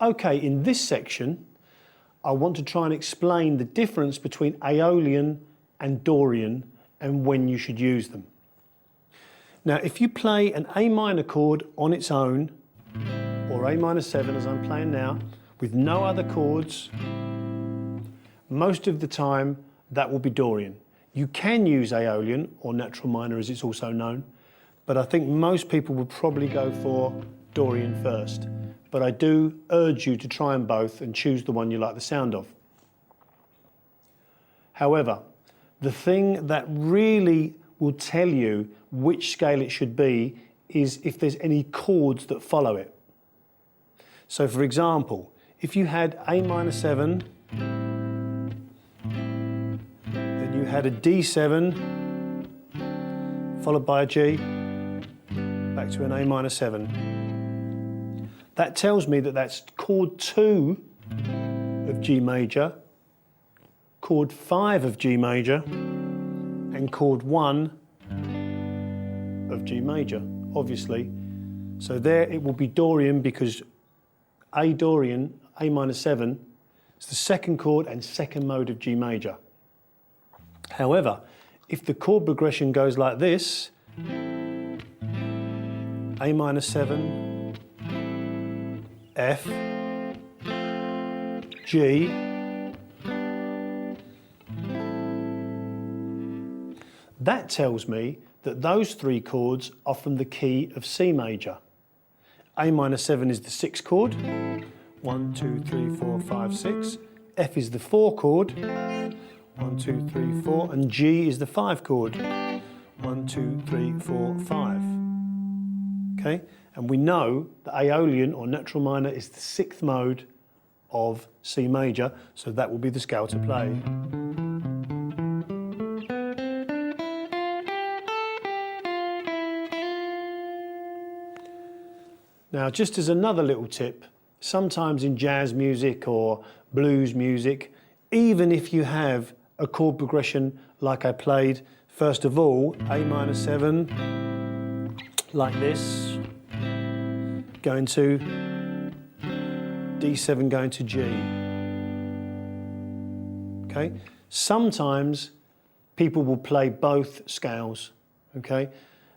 Okay, in this section, I want to try and explain the difference between Aeolian and Dorian and when you should use them. Now, if you play an A minor chord on its own, or A minor 7 as I'm playing now, with no other chords, most of the time that will be Dorian. You can use Aeolian, or natural minor as it's also known, but I think most people would probably go for Dorian first. But I do urge you to try them both and choose the one you like the sound of. However, the thing that really will tell you which scale it should be is if there's any chords that follow it. So for example, if you had A minor 7, then you had a D7, followed by a G, back to an A minor 7. That tells me that that's chord 2 of G major, chord 5 of G major, and chord 1 of G major, obviously. So there it will be Dorian because A Dorian, A minor 7, is the second chord and second mode of G major. However, if the chord progression goes like this, A minor 7, F, G, that tells me that those three chords are from the key of C major. A minor 7 is the 6th chord, 1, 2, 3, 4, 5, 6. F is the 4 chord, 1, 2, 3, 4, and G is the 5 chord, 1, 2, 3, 4, 5. Okay, and we know that Aeolian or natural minor is the 6th mode of C major, so that will be the scale to play. Now, just as another little tip, sometimes in jazz music or blues music, even if you have a chord progression like I played, first of all, A minor 7, like this, going to D7, going to G. Okay? Sometimes people will play both scales, okay?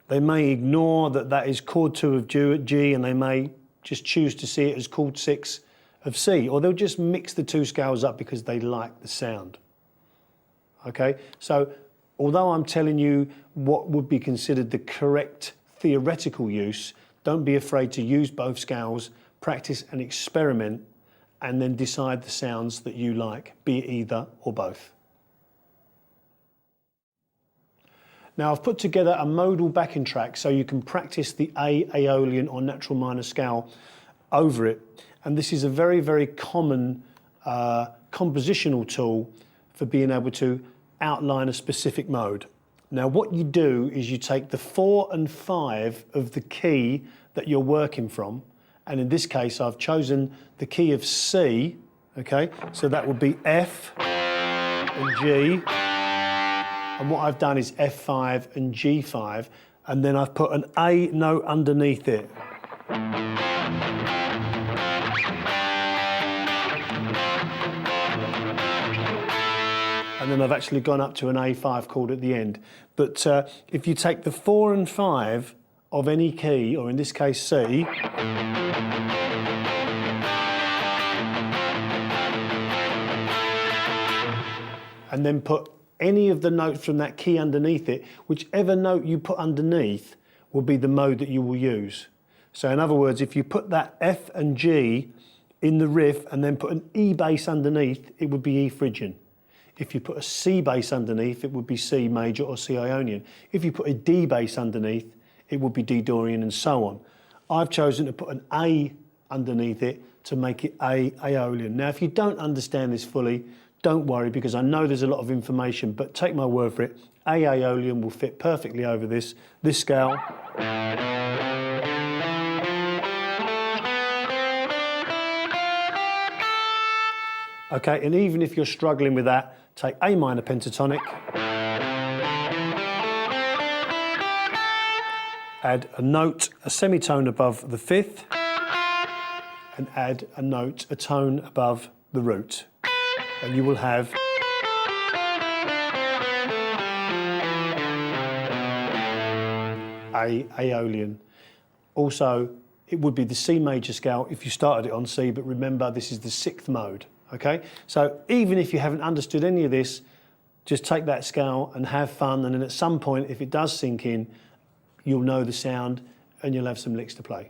They may ignore that that is chord 2 of G and they may just choose to see it as chord 6 of C, or they'll just mix the two scales up because they like the sound. Okay, so although I'm telling you what would be considered the correct theoretical use, don't be afraid to use both scales, practice and experiment, and then decide the sounds that you like, be it either or both. Now, I've put together a modal backing track so you can practice the A, Aeolian or natural minor scale over it. And this is a very, very common compositional tool for being able to outline a specific mode. Now, what you do is you take the 4 and 5 of the key that you're working from, and in this case, I've chosen the key of C, okay? So that would be F and G. And what I've done is F5 and G5, and then I've put an A note underneath it. And then I've actually gone up to an A5 chord at the end. But if you take the 4 and 5 of any key, or in this case C, and then put any of the notes from that key underneath it, whichever note you put underneath will be the mode that you will use. So in other words, if you put that F and G in the riff and then put an E bass underneath, it would be E Phrygian. If you put a C bass underneath, it would be C major or C Ionian. If you put a D bass underneath, it would be D Dorian and so on. I've chosen to put an A underneath it to make it A Aeolian. Now, if you don't understand this fully, don't worry, because I know there's a lot of information, but take my word for it, A Aeolian will fit perfectly over this scale. Okay, and even if you're struggling with that, take A minor pentatonic, add a note, a semitone above the 5th, and add a note, a tone above the root. And you will have a Aeolian. Also, it would be the C major scale if you started it on C, but remember this is the 6th mode, okay? So even if you haven't understood any of this, just take that scale and have fun, and then at some point, if it does sink in, you'll know the sound and you'll have some licks to play.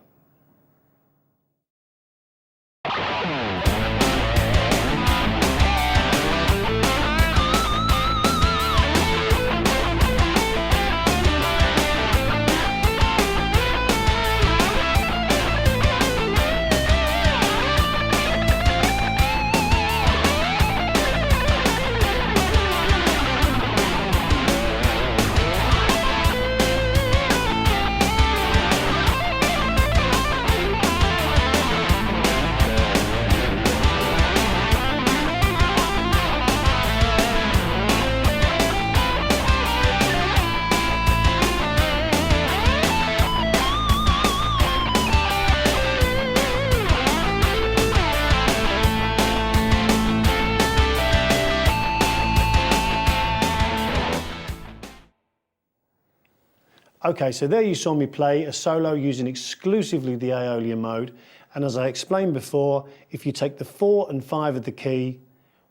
Okay, so there you saw me play a solo using exclusively the Aeolian mode. And as I explained before, if you take the 4 and 5 of the key,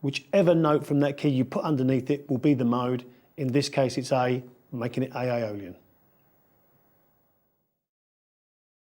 whichever note from that key you put underneath it will be the mode. In this case, it's A, making it A Aeolian.